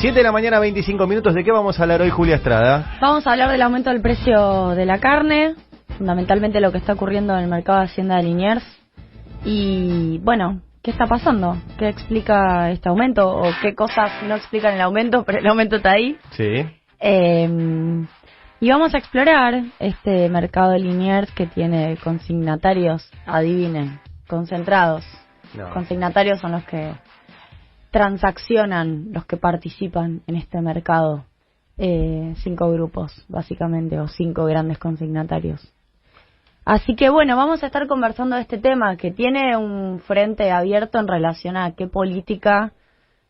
7 de la mañana, 25 minutos. ¿De qué vamos a hablar hoy, Julia Estrada? Vamos a hablar del aumento del precio de la carne, fundamentalmente lo que está ocurriendo en el mercado de Hacienda de Liniers. Y bueno, ¿qué está pasando? ¿Qué explica este aumento? ¿O qué cosas no explican el aumento, pero el aumento está ahí? Sí. Y vamos a explorar este mercado de Liniers que tiene consignatarios, adivinen, concentrados. No. Consignatarios son los que transaccionan, los que participan en este mercado. 5 grupos, básicamente, o 5 grandes consignatarios. Así que bueno, vamos a estar conversando de este tema que tiene un frente abierto en relación a qué política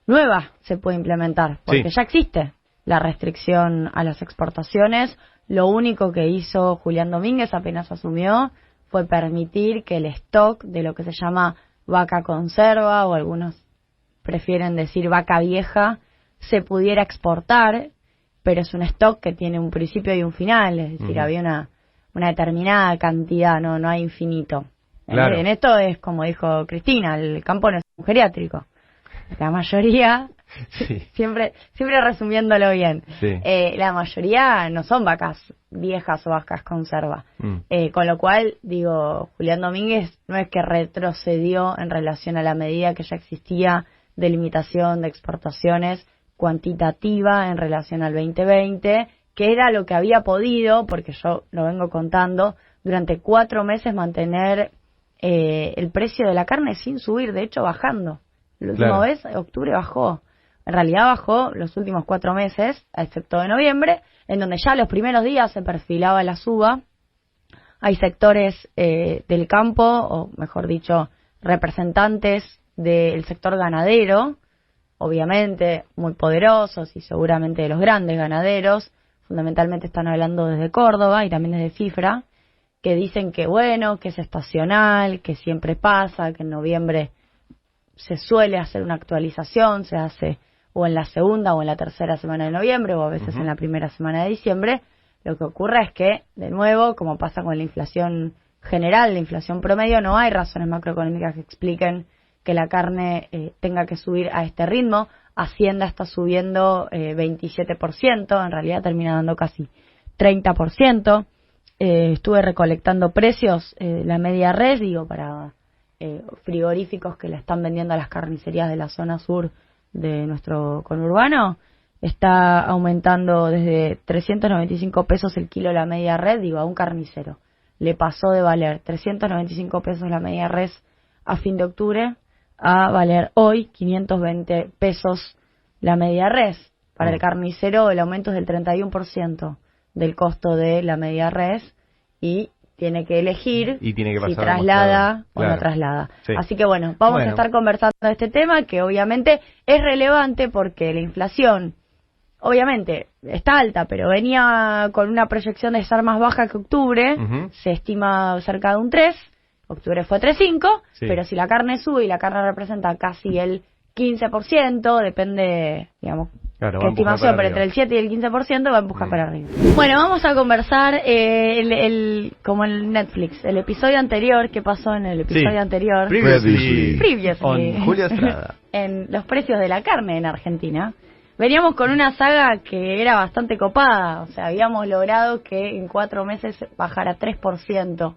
nueva se puede implementar, porque ya existe la restricción a las exportaciones. Lo único que hizo Julián Domínguez apenas asumió fue permitir que el stock de lo que se llama vaca conserva, o algunos prefieren decir vaca vieja, se pudiera exportar, pero es un stock que tiene un principio y un final, es decir, había una determinada cantidad, no hay infinito. Claro. En esto es como dijo Cristina, el campo no es un geriátrico. La mayoría, siempre resumiéndolo bien, la mayoría no son vacas viejas o vacas conserva. Con lo cual, digo, Julián Domínguez no es que retrocedió en relación a la medida que ya existía de limitación de exportaciones cuantitativa en relación al 2020, que era lo que había podido, porque yo lo vengo contando, durante 4 meses mantener el precio de la carne sin subir, de hecho bajando. La última vez, octubre bajó. En realidad bajó los últimos 4 meses, excepto de noviembre, en donde ya los primeros días se perfilaba la suba. Hay sectores del campo, o mejor dicho, representantes del sector ganadero, obviamente muy poderosos y seguramente de los grandes ganaderos, fundamentalmente están hablando desde Córdoba y también desde Cifra, que dicen que bueno, que es estacional, que siempre pasa, que en noviembre se suele hacer una actualización, se hace o en la segunda o en la tercera semana de noviembre o a veces en la primera semana de diciembre. Lo que ocurre es que, de nuevo, como pasa con la inflación general, la inflación promedio, no hay razones macroeconómicas que expliquen que la carne tenga que subir a este ritmo. Hacienda está subiendo 27%, en realidad termina dando casi 30%. Estuve recolectando precios, la media res, digo, para frigoríficos que le están vendiendo a las carnicerías de la zona sur de nuestro conurbano, está aumentando desde 395 pesos el kilo la media res, digo, a un carnicero. Le pasó de valer 395 pesos la media res a fin de octubre a valer hoy 520 pesos la media res. Para el carnicero el aumento es del 31% del costo de la media res y tiene que elegir si traslada o no traslada. Así que bueno, vamos a estar conversando de este tema que obviamente es relevante porque la inflación obviamente está alta, pero venía con una proyección de estar más baja que octubre, se estima cerca de un 3%. Octubre fue 3.5, pero si la carne sube y la carne representa casi el 15%, depende, digamos, qué estimación, pero entre el 7 y el 15% va a empujar para arriba. Bueno, vamos a conversar como en Netflix, el episodio anterior, ¿qué pasó en el episodio anterior? Previously. Con Julia Estrada. En los precios de la carne en Argentina. Veníamos con una saga que era bastante copada, o sea, habíamos logrado que en 4 meses bajara 3%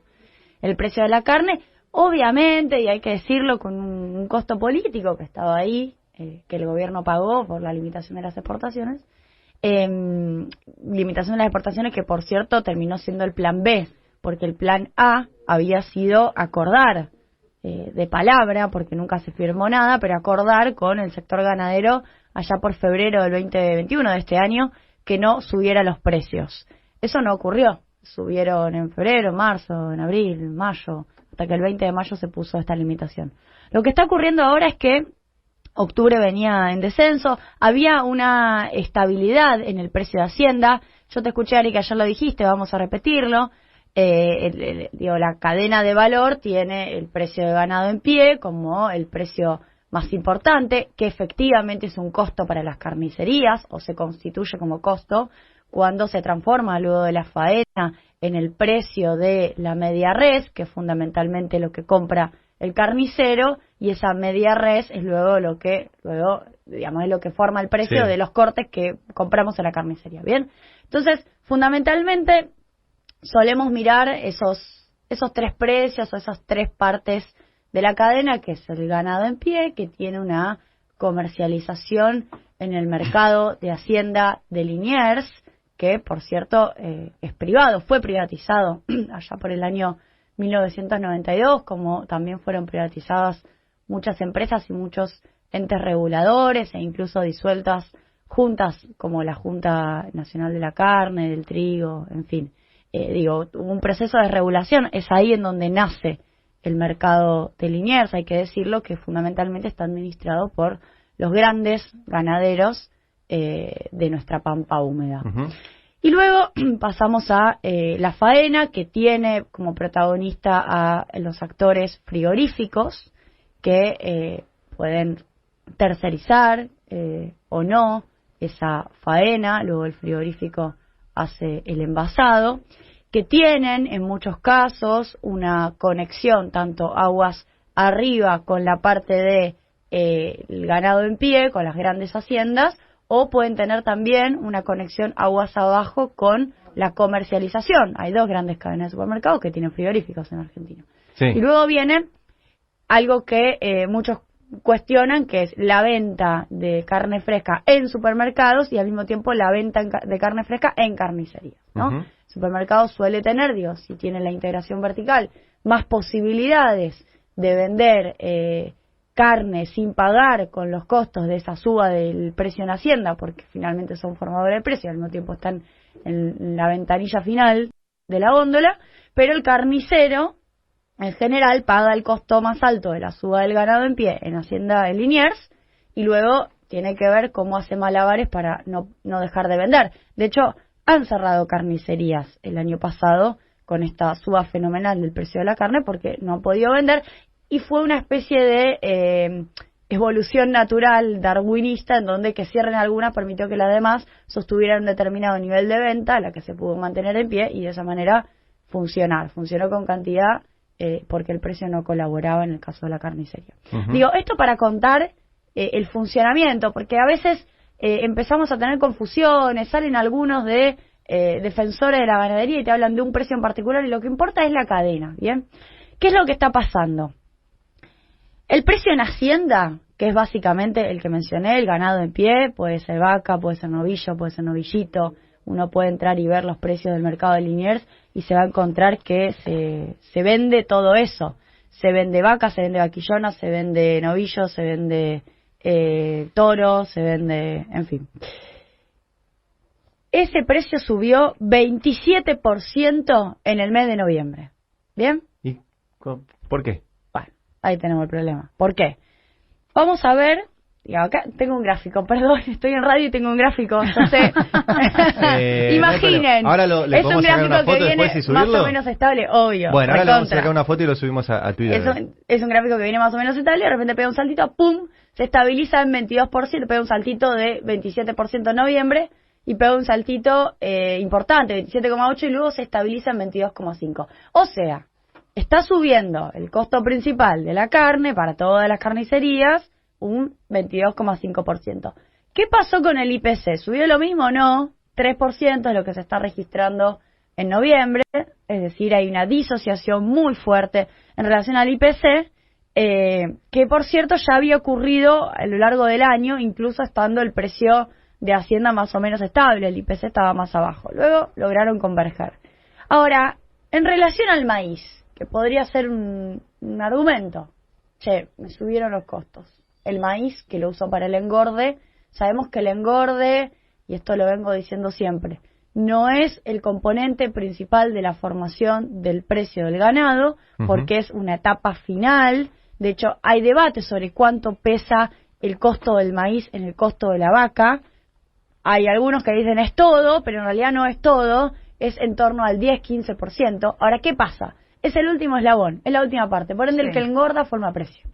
el precio de la carne, obviamente, y hay que decirlo, con un costo político que estaba ahí, que el gobierno pagó por la limitación de las exportaciones, limitación de las exportaciones que, por cierto, terminó siendo el plan B, porque el plan A había sido acordar de palabra, porque nunca se firmó nada, pero acordar con el sector ganadero allá por febrero del 2021 de este año, que no subiera los precios. Eso no ocurrió. Subieron en febrero, marzo, en abril, en mayo, hasta que el 20 de mayo se puso esta limitación. Lo que está ocurriendo ahora es que octubre venía en descenso, había una estabilidad en el precio de Hacienda. Yo te escuché, Ari, que ayer lo dijiste, vamos a repetirlo. La cadena de valor tiene el precio de ganado en pie como el precio más importante, que efectivamente es un costo para las carnicerías, o se constituye como costo, cuando se transforma luego de la faena en el precio de la media res, que es fundamentalmente lo que compra el carnicero, y esa media res es luego digamos, es lo que forma el precio de los cortes que compramos en la carnicería. Bien, entonces fundamentalmente solemos mirar esos 3 precios o esas 3 partes de la cadena, que es el ganado en pie, que tiene una comercialización en el mercado de Hacienda de Liniers, que por cierto es privado, fue privatizado allá por el año 1992, como también fueron privatizadas muchas empresas y muchos entes reguladores e incluso disueltas juntas como la Junta Nacional de la Carne, del Trigo, en fin. Un proceso de regulación, es ahí en donde nace el mercado de Liniers, hay que decirlo, que fundamentalmente está administrado por los grandes ganaderos de nuestra pampa húmeda. Uh-huh. Y luego pasamos a la faena, que tiene como protagonista a los actores frigoríficos, que pueden tercerizar o no esa faena, luego el frigorífico hace el envasado, que tienen en muchos casos una conexión tanto aguas arriba con la parte de el ganado en pie, con las grandes haciendas, o pueden tener también una conexión aguas abajo con la comercialización. Hay 2 grandes cadenas de supermercados que tienen frigoríficos en Argentina. Sí. Y luego viene algo que muchos cuestionan, que es la venta de carne fresca en supermercados y al mismo tiempo la venta de carne fresca en carnicerías, ¿no? Uh-huh. El supermercado suele tener, si tiene la integración vertical, más posibilidades de vender carne sin pagar con los costos de esa suba del precio en Hacienda, porque finalmente son formadores de precio, al mismo tiempo están en la ventanilla final de la góndola, pero el carnicero en general paga el costo más alto de la suba del ganado en pie en Hacienda de Liniers y luego tiene que ver cómo hace malabares para no dejar de vender. De hecho, han cerrado carnicerías el año pasado con esta suba fenomenal del precio de la carne porque no han podido vender, y fue una especie de evolución natural darwinista en donde que cierren algunas permitió que las demás sostuvieran un determinado nivel de venta, la que se pudo mantener en pie y de esa manera funcionó con cantidad porque el precio no colaboraba en el caso de la carnicería. Uh-huh. Esto para contar el funcionamiento, porque a veces empezamos a tener confusiones, salen algunos de defensores de la ganadería y te hablan de un precio en particular y lo que importa es la cadena, ¿bien? ¿Qué es lo que está pasando? El precio en Hacienda, que es básicamente el que mencioné, el ganado en pie, puede ser vaca, puede ser novillo, puede ser novillito. Uno puede entrar y ver los precios del mercado de Liniers y se va a encontrar que se vende todo eso. Se vende vaca, se vende vaquillona, se vende novillo, se vende toro, se vende, en fin. Ese precio subió 27% en el mes de noviembre. ¿Bien? ¿Y por qué? Bueno, ahí tenemos el problema. ¿Por qué? Vamos a ver. Acá tengo un gráfico, perdón, estoy en radio y tengo un gráfico, entonces imaginen, ahora le es un gráfico que viene más o menos estable, obvio. Bueno, ahora le vamos a sacar una foto y lo subimos a Twitter. Es un gráfico que viene más o menos estable, de repente pega un saltito, ¡pum!, se estabiliza en 22%, pega un saltito de 27% en noviembre y pega un saltito importante, 27,8%, y luego se estabiliza en 22,5%. O sea, está subiendo el costo principal de la carne para todas las carnicerías, un 22,5%. ¿Qué pasó con el IPC? ¿Subió lo mismo o no? 3% es lo que se está registrando en noviembre, es decir, hay una disociación muy fuerte en relación al IPC, que por cierto ya había ocurrido a lo largo del año, incluso estando el precio de Hacienda más o menos estable, el IPC estaba más abajo. Luego lograron converger. Ahora, en relación al maíz, que podría ser un argumento, me subieron los costos. El maíz, que lo uso para el engorde, sabemos que el engorde, y esto lo vengo diciendo siempre, no es el componente principal de la formación del precio del ganado, porque es una etapa final. De hecho, hay debate sobre cuánto pesa el costo del maíz en el costo de la vaca. Hay algunos que dicen es todo, pero en realidad no es todo, es en torno al 10-15%. Ahora, ¿qué pasa? Es el último eslabón, es la última parte, por ende el que engorda forma precio.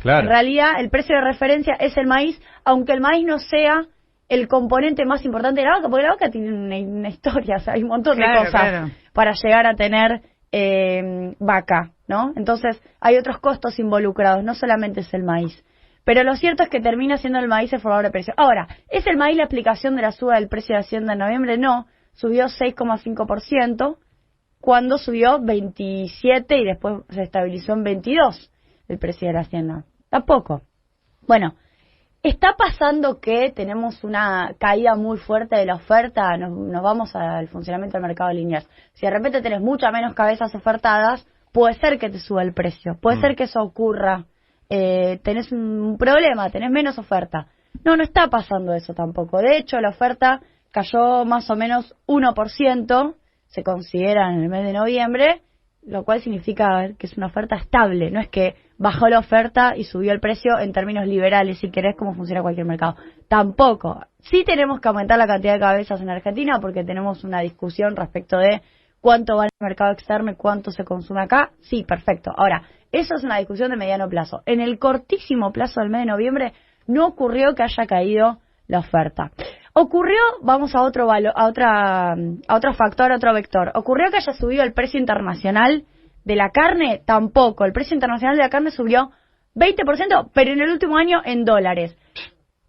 Claro. En realidad, el precio de referencia es el maíz, aunque el maíz no sea el componente más importante de la vaca, porque la vaca tiene una historia, o sea, hay un montón de cosas para llegar a tener vaca. ¿no? Entonces hay otros costos involucrados, no solamente es el maíz. Pero lo cierto es que termina siendo el maíz el formador de precio. Ahora, ¿es el maíz la explicación de la suba del precio de Hacienda en noviembre? No, subió 6,5%, cuando subió 27 y después se estabilizó en 22 el precio de la Hacienda. Tampoco. Bueno, está pasando que tenemos una caída muy fuerte de la oferta, nos vamos al funcionamiento del mercado de Liniers. Si de repente tenés muchas menos cabezas ofertadas, puede ser que te suba el precio, puede ser que eso ocurra. Tenés un problema, tenés menos oferta. No está pasando eso tampoco. De hecho, la oferta cayó más o menos 1%, se considera en el mes de noviembre, lo cual significa que es una oferta estable. No es que bajó la oferta y subió el precio en términos liberales, si querés, como funciona cualquier mercado. Tampoco. Sí tenemos que aumentar la cantidad de cabezas en Argentina porque tenemos una discusión respecto de cuánto va el mercado externo y cuánto se consume acá. Sí, perfecto. Ahora, eso es una discusión de mediano plazo. En el cortísimo plazo del mes de noviembre no ocurrió que haya caído la oferta. Ocurrió, vamos a otro factor, otro vector. ¿Ocurrió que haya subido el precio internacional de la carne? Tampoco. El precio internacional de la carne subió 20%, pero en el último año en dólares.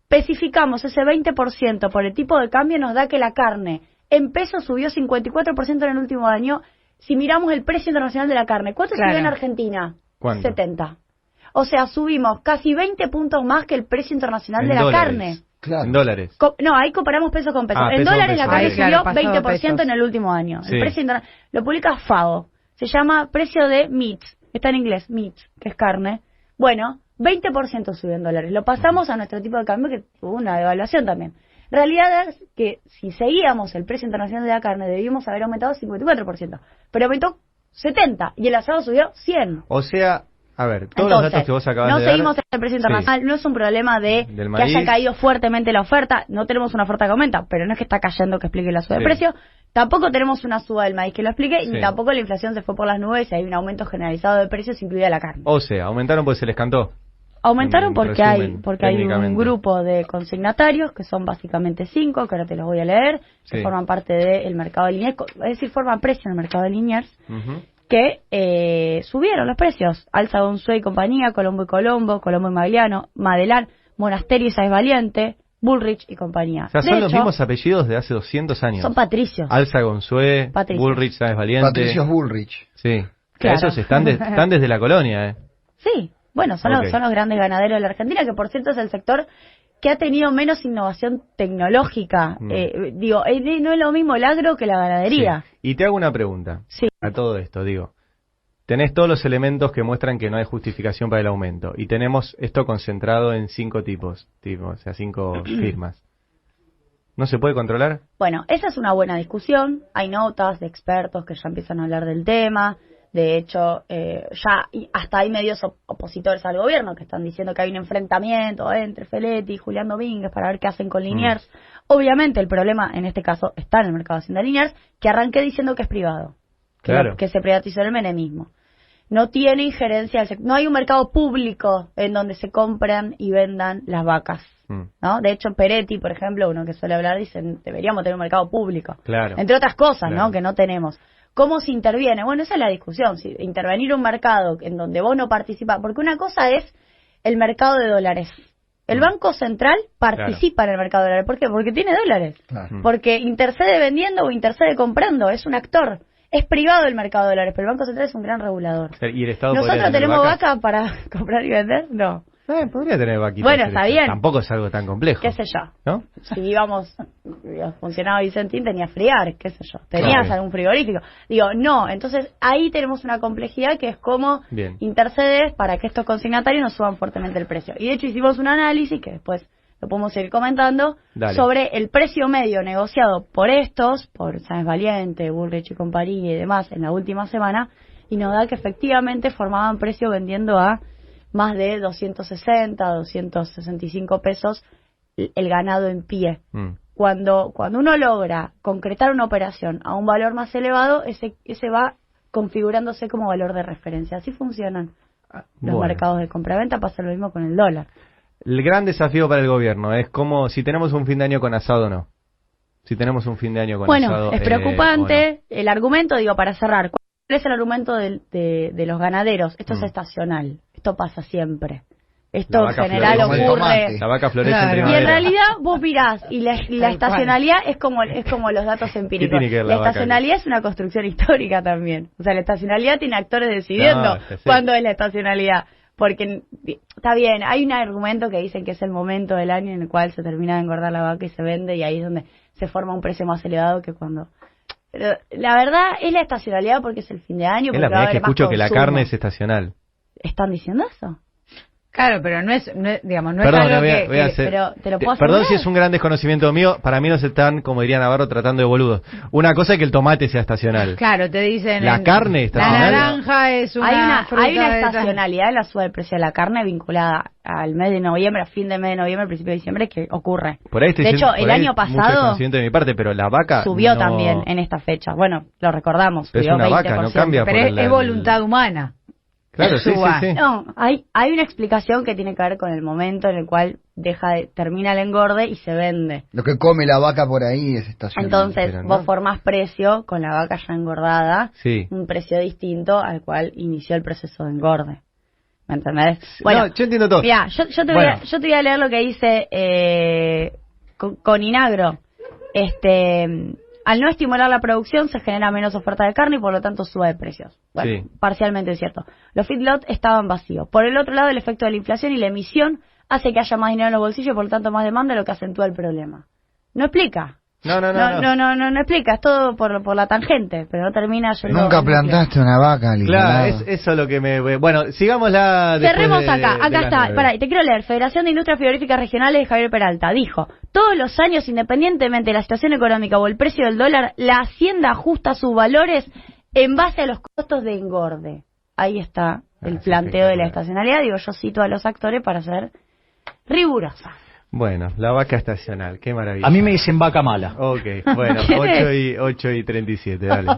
Especificamos ese 20% por el tipo de cambio, nos da que la carne en pesos subió 54% en el último año. Si miramos el precio internacional de la carne, ¿cuánto subió en Argentina? ¿Cuánto? 70. O sea, subimos casi 20 puntos más que el precio internacional en de la dólares. Carne. Claro. En dólares. No, ahí comparamos pesos con pesos. En peso dólares la carne subió claro, 20% en el último año. Sí. El precio lo publica FAO. Se llama precio de meat. Está en inglés, meat, que es carne. Bueno, 20% subió en dólares. Lo pasamos a nuestro tipo de cambio, que tuvo una devaluación también. Realidad es que si seguíamos el precio internacional de la carne, debíamos haber aumentado 54%. Pero aumentó 70%. Y el asado subió 100%. O sea, a ver, todos los datos que vos acabas de dar... No seguimos el precio internacional, no es un problema de que haya caído fuertemente la oferta, no tenemos una oferta que aumenta, pero no es que está cayendo que explique la suba de precio, tampoco tenemos una suba del maíz que lo explique, y tampoco la inflación se fue por las nubes y hay un aumento generalizado de precios, incluida la carne. O sea, aumentaron porque se les cantó. Aumentaron porque hay un grupo de consignatarios, que son básicamente 5, que ahora te los voy a leer, que forman parte del mercado de Liniers, es decir, forman precio en el mercado de Liniers, que subieron los precios. Alza Gonzue y compañía, Colombo y Colombo, Colombo y Magliano, Madelán, Monasterio y Sáez Valiente, Bullrich y compañía. O sea, son los mismos apellidos de hace 200 años. Son patricios. Alza Gonzue, Bullrich, Sáez Valiente. Patricios Bullrich. Sí. Claro. Esos están desde la colonia, Sí. Bueno, son los grandes ganaderos de la Argentina, que por cierto es el sector que ha tenido menos innovación tecnológica. No es lo mismo el agro que la ganadería. Sí. Y te hago una pregunta a todo esto, tenés todos los elementos que muestran que no hay justificación para el aumento, y tenemos esto concentrado en 5 tipos, o sea, 5 firmas. ¿No se puede controlar? Bueno, esa es una buena discusión, hay notas de expertos que ya empiezan a hablar del tema. De hecho, hasta hay medios opositores al gobierno que están diciendo que hay un enfrentamiento entre Feletti y Julián Domínguez para ver qué hacen con Liniers. Obviamente el problema en este caso está en el mercado de Hacienda Liniers, que arranqué diciendo que es privado, que se privatizó el menemismo. No tiene injerencia, no hay un mercado público en donde se compran y vendan las vacas. ¿No? De hecho, Peretti, por ejemplo, uno que suele hablar, dice deberíamos tener un mercado público. Entre otras cosas, ¿no? Que no tenemos. ¿Cómo se interviene? Bueno, esa es la discusión. Si intervenir un mercado en donde vos no participas, porque una cosa es el mercado de dólares. El Banco Central participa en el mercado de dólares. ¿Por qué? Porque tiene dólares. Porque intercede vendiendo o intercede comprando. Es un actor. Es privado el mercado de dólares, pero el Banco Central es un gran regulador. ¿Y el Estado ¿Nosotros tenemos vaca para comprar y vender? No. Podría tener vaquitas. Bueno, está bien. Tampoco es algo tan complejo. ¿Qué sé yo? ¿No? Si funcionaba Vicentín, tenía friar, qué sé yo. Tenías algún frigorífico. No. Entonces, ahí tenemos una complejidad que es cómo intercedes para que estos consignatarios no suban fuertemente el precio. Y de hecho hicimos un análisis, que después lo podemos seguir comentando, sobre el precio medio negociado por Sáez Valiente, Bullrich y compañía y demás en la última semana, y nos da que efectivamente formaban precio vendiendo a más de 260, 265 pesos el ganado en pie. Cuando uno logra concretar una operación a un valor más elevado, ese va configurándose como valor de referencia. Así funcionan los mercados de compra-venta, pasa lo mismo con el dólar. El gran desafío para el gobierno es como si tenemos un fin de año con asado o no. Si tenemos un fin de año con asado. Bueno, es preocupante. El argumento, para cerrar, es el argumento de los ganaderos. Esto es estacional. Esto pasa siempre. Esto en general ocurre. La vaca florece en Y primavera. en realidad vos mirás y la estacionalidad es como los datos empíricos. La estacionalidad es una construcción histórica también. O sea, la estacionalidad tiene actores decidiendo cuándo es la estacionalidad. Porque está bien, hay un argumento que dicen que es el momento del año en el cual se termina de engordar la vaca y se vende, y ahí es donde se forma un precio más elevado que cuando... Pero la verdad es la estacionalidad porque es el fin de año. Es la primera vez que escucho que la carne es estacional. ¿Están diciendo eso? Claro, pero no es digamos, no Perdón, es algo pero te lo puedo perdón asegurar. si es un gran desconocimiento mío, para mí no se están, como diría Navarro, tratando de boludos. Una cosa es que el tomate sea estacional. Claro, te dicen... La carne estacional. La naranja es una fruta hay una estacionalidad en la suba del precio de la carne vinculada al mes de noviembre, a fin de mes de noviembre, principio de diciembre, que ocurre. Por ahí de hecho, el año pasado... Mucho desconocimiento de mi parte, pero la vaca subió también en esta fecha. Bueno, lo recordamos. Pero es una 20%. Vaca, no cambia. Pero es voluntad humana. Claro, sí. No, hay una explicación que tiene que ver con el momento en el cual termina el engorde y se vende. Lo que come la vaca por ahí es estacional. Entonces, vos formás precio con la vaca ya engordada, un precio distinto al cual inició el proceso de engorde. ¿Me entendés? Bueno, no, yo entiendo todo. Mirá, yo te voy a leer lo que dice con Inagro. Al no estimular la producción se genera menos oferta de carne y por lo tanto sube de precios. Bueno, parcialmente es cierto. Los feedlots estaban vacíos. Por el otro lado, el efecto de la inflación y la emisión hace que haya más dinero en los bolsillos y por lo tanto más demanda, lo que acentúa el problema. ¿No explica? No explica, es todo por la tangente, pero no termina yendo. Nunca plantaste una vaca, Claro, es eso lo que me... Bueno, sigámosla. Cerremos acá está. Pará, te quiero leer. Federación de Industrias Frigoríficas Regionales de Javier Peralta dijo: todos los años, independientemente de la situación económica o el precio del dólar, la Hacienda ajusta sus valores en base a los costos de engorde. Ahí está el planteo de la estacionalidad. Digo, yo cito a los actores para ser rigurosa. Bueno, la vaca estacional, qué maravilla. A mí me dicen vaca mala. Ok, bueno, 8 y 37, dale.